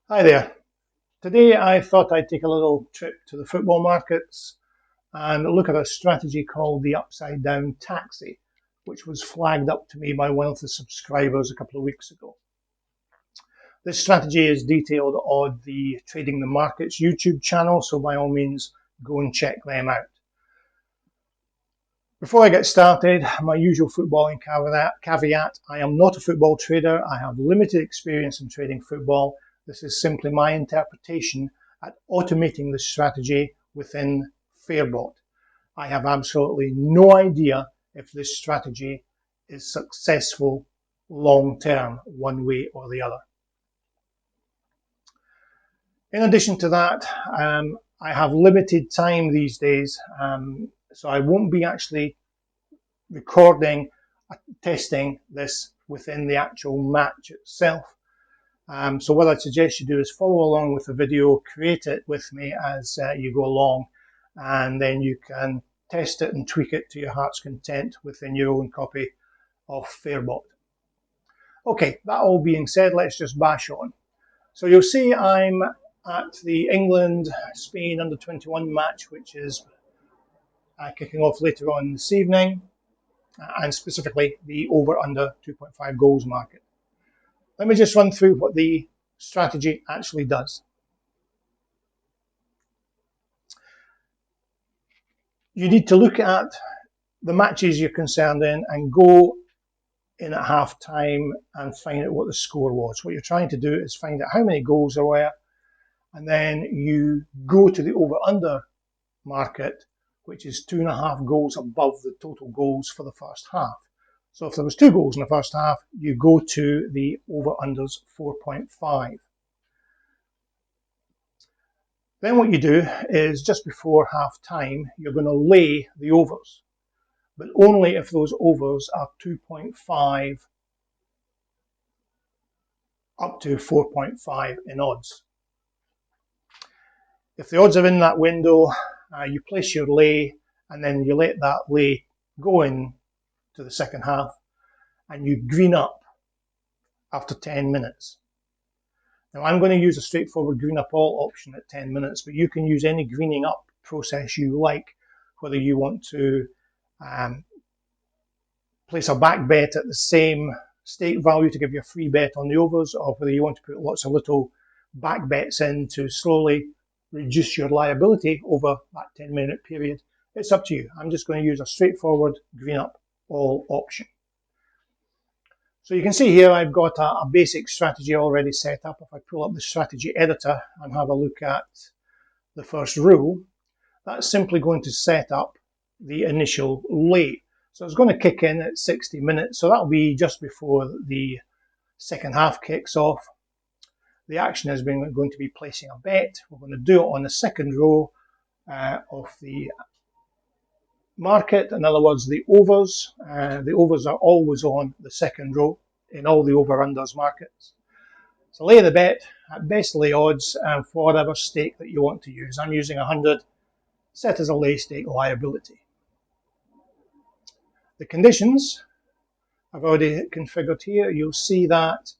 Hi there. Today I thought I'd take a little trip to the football markets and look at a strategy called the upside down taxi, which was flagged up to me by one of the subscribers a couple of weeks ago. This strategy is detailed on the Trading the Markets YouTube channel, so by all means go and check them out. Before I get started, my usual footballing caveat, I am not a football trader. I have limited experience in trading football. This is simply my interpretation at automating this strategy within Fairbot. I have absolutely no idea if this strategy is successful long term, one way or the other. In addition to that, I have limited time these days, so I won't be actually recording, testing this within the actual match itself. So what I'd suggest you do is follow along with the video, create it with me as you go along, and then you can test it and tweak it to your heart's content within your own copy of Fairbot. Okay, that all being said, let's just bash on. So you'll see I'm at the England-Spain under-21 match, which is kicking off later on this evening, and specifically the over-under 2.5 goals market. Let me just run through what the strategy actually does. You need to look at the matches you're concerned in and go in at half time and find out what the score was. What you're trying to do is find out how many goals there were, and then you go to the over-under market, which is 2.5 goals above the total goals for the first half. So if there was 2 goals in the first half, you go to the over-unders 4.5. Then what you do is just before half time, you're going to lay the overs, but only if those overs are 2.5 up to 4.5 in odds. If the odds are in that window, you place your lay and then you let that lay go in to the second half and you green up after 10 minutes. Now I'm going to use a straightforward green up all option at 10 minutes, but you can use any greening up process you like, whether you want to place a back bet at the same stake value to give you a free bet on the overs, or whether you want to put lots of little back bets in to slowly reduce your liability over that 10-minute period. It's up to you. I'm just going to use a straightforward green up all option. So you can see here I've got a basic strategy already set up. If I pull up the strategy editor and have a look at the first rule, that's simply going to set up the initial lay. So it's going to kick in at 60 minutes. So that'll be just before the second half kicks off. The action is going to be placing a bet. We're going to do it on the second row of the market. In other words, the overs. The overs are always on the second row in all the over-unders markets. So lay the bet at best lay odds for whatever stake that you want to use. I'm using 100, set as a lay stake liability. The conditions I've already configured here. You'll see that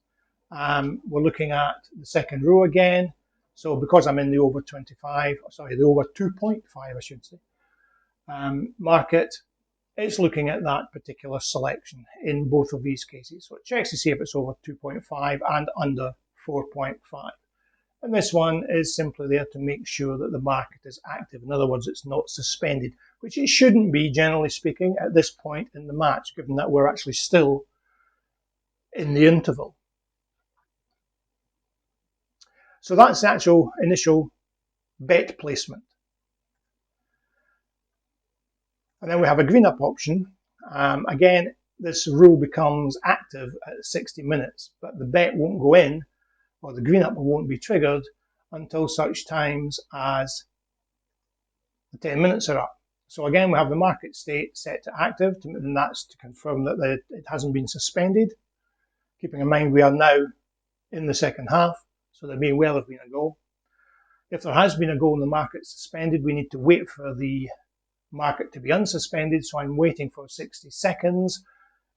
we're looking at the second row again. So because I'm in the over 25, sorry, the over 2.5, I should say, market, it's looking at that particular selection in both of these cases. So it checks to see if it's over 2.5 and under 4.5. And this one is simply there to make sure that the market is active. In other words, it's not suspended, which it shouldn't be, generally speaking, at this point in the match, given that we're actually still in the interval. So that's the actual initial bet placement. And then we have a green up option. Again, this rule becomes active at 60 minutes, but the bet won't go in, or the green up won't be triggered until such times as the 10 minutes are up. So again, we have the market state set to active, and that's to confirm that it hasn't been suspended. Keeping in mind we are now in the second half, so there may well have been a goal. If there has been a goal and the market's suspended, we need to wait for the market to be unsuspended, so I'm waiting for 60 seconds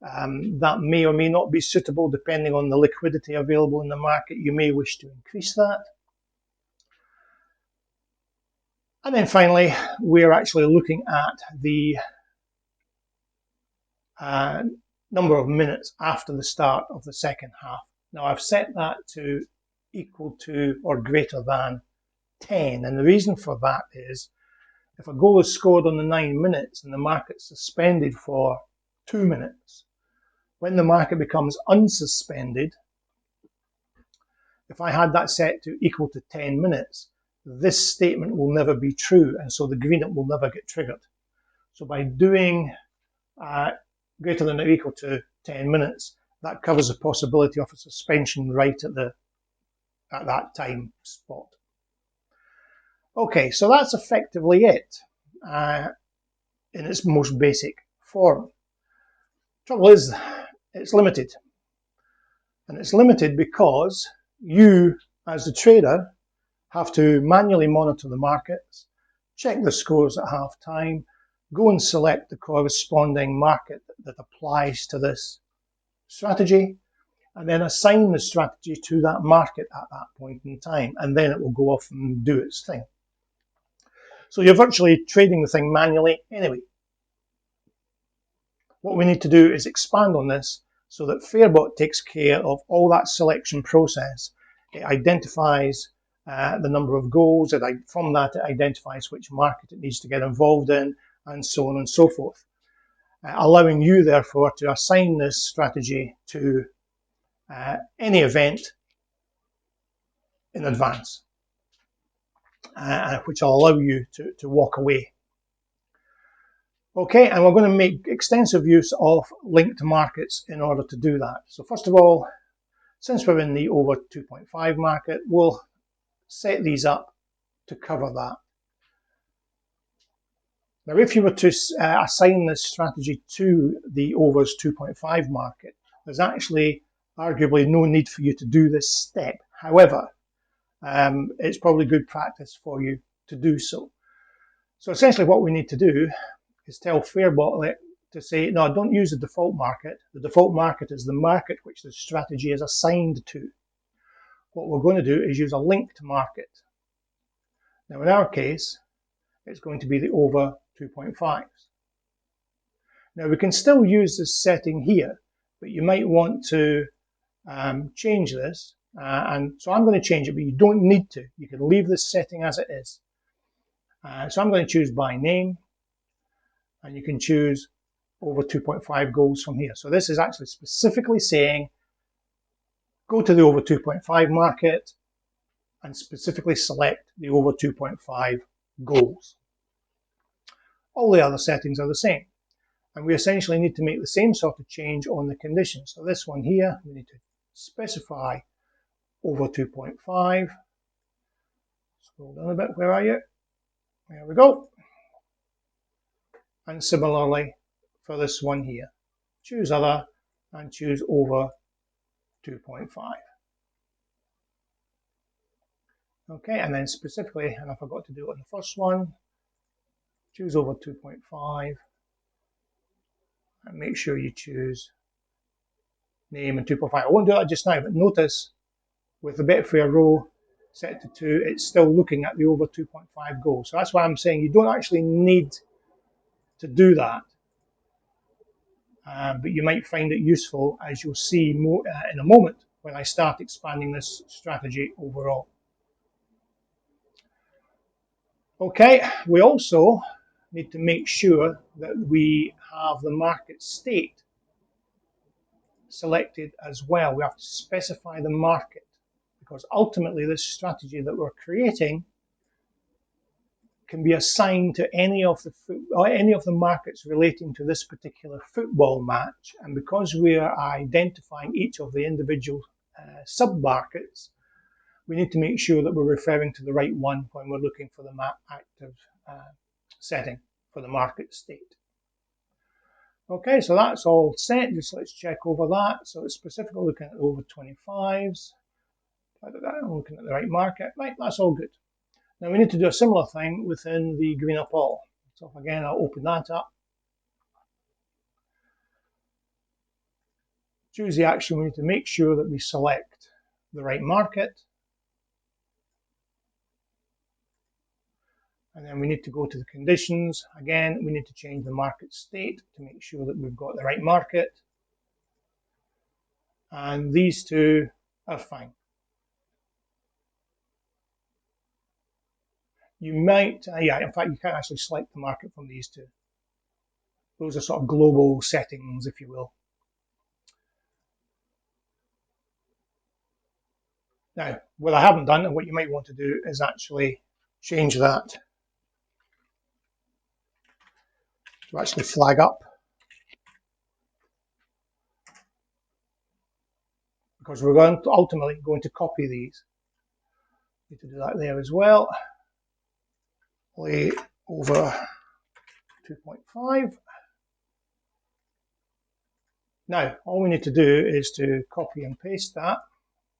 That may or may not be suitable depending on the liquidity available in the market. You may wish to increase that. And then finally, we're actually looking at the number of minutes after the start of the second half. Now I've set that to equal to or greater than 10, and the reason for that is if a goal is scored on the 9 minutes and the market's suspended for 2 minutes, when the market becomes unsuspended, if I had that set to equal to 10 minutes, this statement will never be true, and so the green up will never get triggered. So by doing greater than or equal to 10 minutes, that covers the possibility of a suspension right at that time spot. Okay, so that's effectively it in its most basic form. Trouble is, it's limited. And it's limited because you, as the trader, have to manually monitor the markets, check the scores at half time, go and select the corresponding market that applies to this strategy, and then assign the strategy to that market at that point in time, and then it will go off and do its thing. So you're virtually trading the thing manually anyway. What we need to do is expand on this so that Fairbot takes care of all that selection process. It identifies the number of goals, from that it identifies which market it needs to get involved in, and so on and so forth. Allowing you, therefore, to assign this strategy to any event in advance, which will allow you to walk away. Okay, and we're going to make extensive use of linked markets in order to do that. So first of all, since we're in the over 2.5 market, we'll set these up to cover that. Now, if you were to assign this strategy to the overs 2.5 market, there's actually arguably no need for you to do this step. However, it's probably good practice for you to do so. So essentially what we need to do is tell Fairbot to say, no, don't use the default market. The default market is the market which the strategy is assigned to. What we're going to do is use a linked market. Now in our case, it's going to be the over 2.5s. Now we can still use this setting here, but you might want to change this. And so I'm going to change it, but you don't need to. You can leave this setting as it is. So I'm going to choose by name, and you can choose over 2.5 goals from here. So this is actually specifically saying, go to the over 2.5 market and specifically select the over 2.5 goals. All the other settings are the same. And we essentially need to make the same sort of change on the conditions. So this one here, we need to specify over 2.5. Scroll down a bit, where are you? There we go. And similarly for this one here, choose other and choose over 2.5. Okay, and then specifically, and I forgot to do it on the first one, choose over 2.5 and make sure you choose name and 2.5. I won't do that just now, but notice with the Betfair row set to 2, it's still looking at the over 2.5 goal. So that's why I'm saying you don't actually need to do that, but you might find it useful, as you'll see more in a moment when I start expanding this strategy overall. Okay, we also need to make sure that we have the market state selected as well. We have to specify the market, because ultimately this strategy that we're creating can be assigned to any of the markets relating to this particular football match. And because we are identifying each of the individual sub-markets, we need to make sure that we're referring to the right one when we're looking for the active setting for the market state. Okay, so that's all set. Just let's check over that. So it's specifically looking at over 25s. I'm looking at the right market. Right, that's all good. Now we need to do a similar thing within the green up all. So again, I'll open that up. choose the action, we need to make sure that we select the right market. And then we need to go to the conditions. Again, we need to change the market state to make sure that we've got the right market. And these two are fine. You might, yeah, in fact, you can't actually select the market from these two. Those are sort of global settings, if you will. Now, what I haven't done, and what you might want to do, is actually change that to actually flag up, because we're going to ultimately going to copy these. Need to do that there as well. Play over 2.5. Now, all we need to do is to copy and paste that.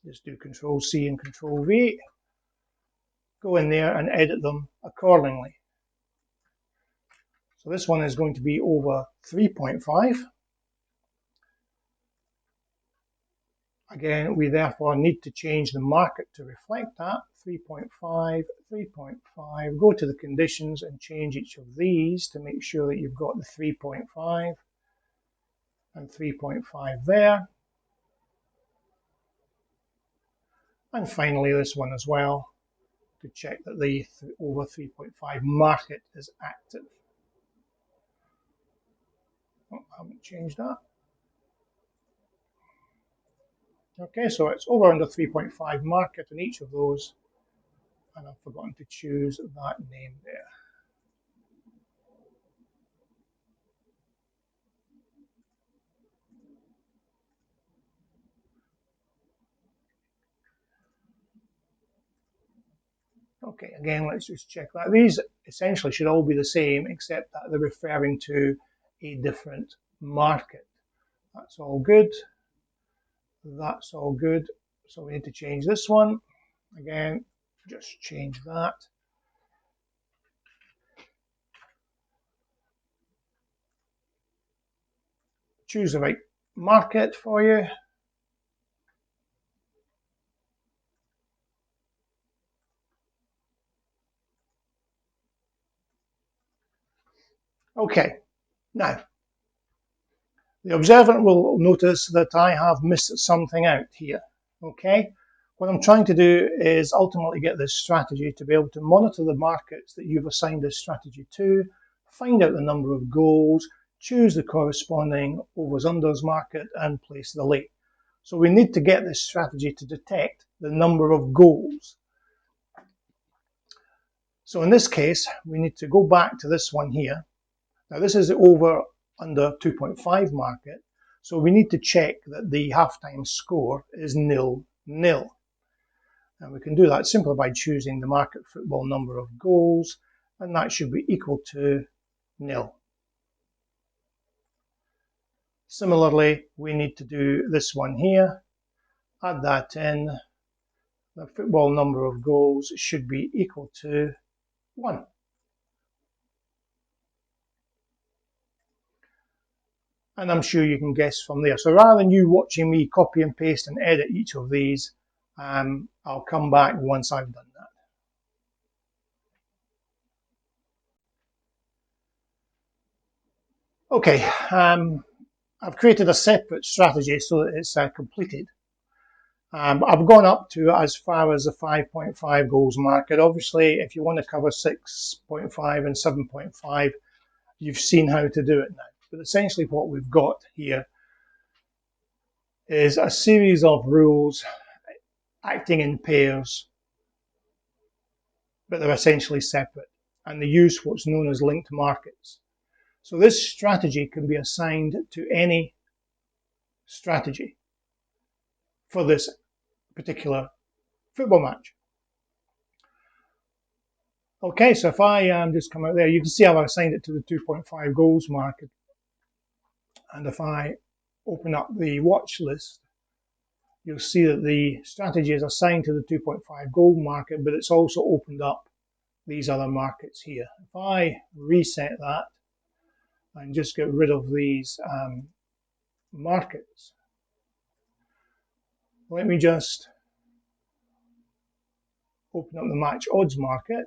Just do Control C and Control V. Go in there and edit them accordingly. So this one is going to be over 3.5. Again, we therefore need to change the market to reflect that. 3.5, 3.5. Go to the conditions and change each of these to make sure that you've got the 3.5 and 3.5 there. And finally this one as well, to check that the over 3.5 market is active. Oh, I haven't changed that. Okay, so it's over under 3.5 market in each of those, and I've forgotten to choose that name there. Okay, again, let's just check that. These essentially should all be the same, except that they're referring to a different market. That's all good. That's all good. So we need to change this one. Again, just change that. Choose the right market for you. Okay, now the observant will notice that I have missed something out here. Okay, what I'm trying to do is ultimately get this strategy to be able to monitor the markets that you've assigned this strategy to, find out the number of goals, choose the corresponding overs unders market, and place the late. So we need to get this strategy to detect the number of goals. So in this case, we need to go back to this one here. Now this is the over under 2.5 market, so we need to check that the halftime score is 0-0. And we can do that simply by choosing the market football number of goals, and that should be equal to 0. Similarly, we need to do this one here, add that in. The football number of goals should be equal to 1. And I'm sure you can guess from there. So rather than you watching me copy and paste and edit each of these, I'll come back once I've done that. Okay, I've created a separate strategy so that it's completed. I've gone up to as far as the 5.5 goals market. Obviously, if you want to cover 6.5 and 7.5, you've seen how to do it now. But essentially what we've got here is a series of rules acting in pairs, but they're essentially separate, and they use what's known as linked markets. So this strategy can be assigned to any strategy for this particular football match. Okay, so if I just come out there, you can see I've assigned it to the 2.5 goals market. And if I open up the watch list, you'll see that the strategy is assigned to the 2.5 goal market, but it's also opened up these other markets here. If I reset that and just get rid of these markets, Let me just open up the match odds market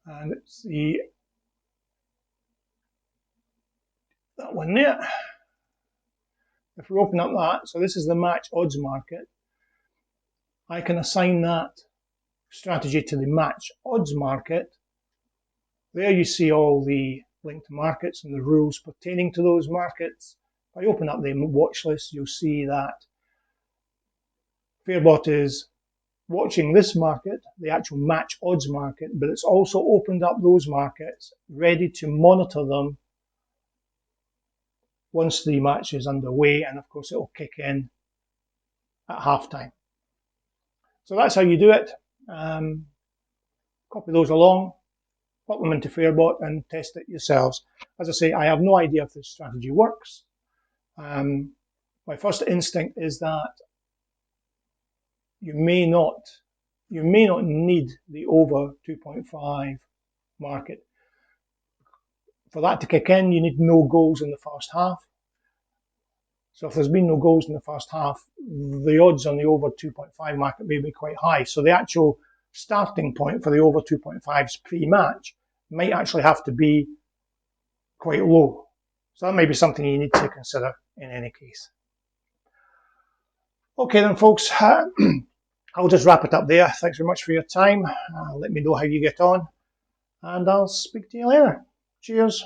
and see that one there. If we open up that, so this is the match odds market, I can assign that strategy to the match odds market. There you see all the linked markets and the rules pertaining to those markets. If I open up the watch list, you'll see that Fairbot is watching this market, the actual match odds market, but it's also opened up those markets ready to monitor them once the match is underway, and of course it will kick in at halftime. So that's how you do it. Copy those along, pop them into Fairbot and test it yourselves. As I say, I have no idea if this strategy works. My first instinct is that you may not need the over 2.5 market. For that to kick in, you need no goals in the first half. So if there's been no goals in the first half, the odds on the over 2.5 market may be quite high. So the actual starting point for the over 2.5s pre-match might actually have to be quite low. So that may be something you need to consider in any case. Okay then, folks, I'll just wrap it up there. Thanks very much for your time. Let me know how you get on, and I'll speak to you later. Cheers.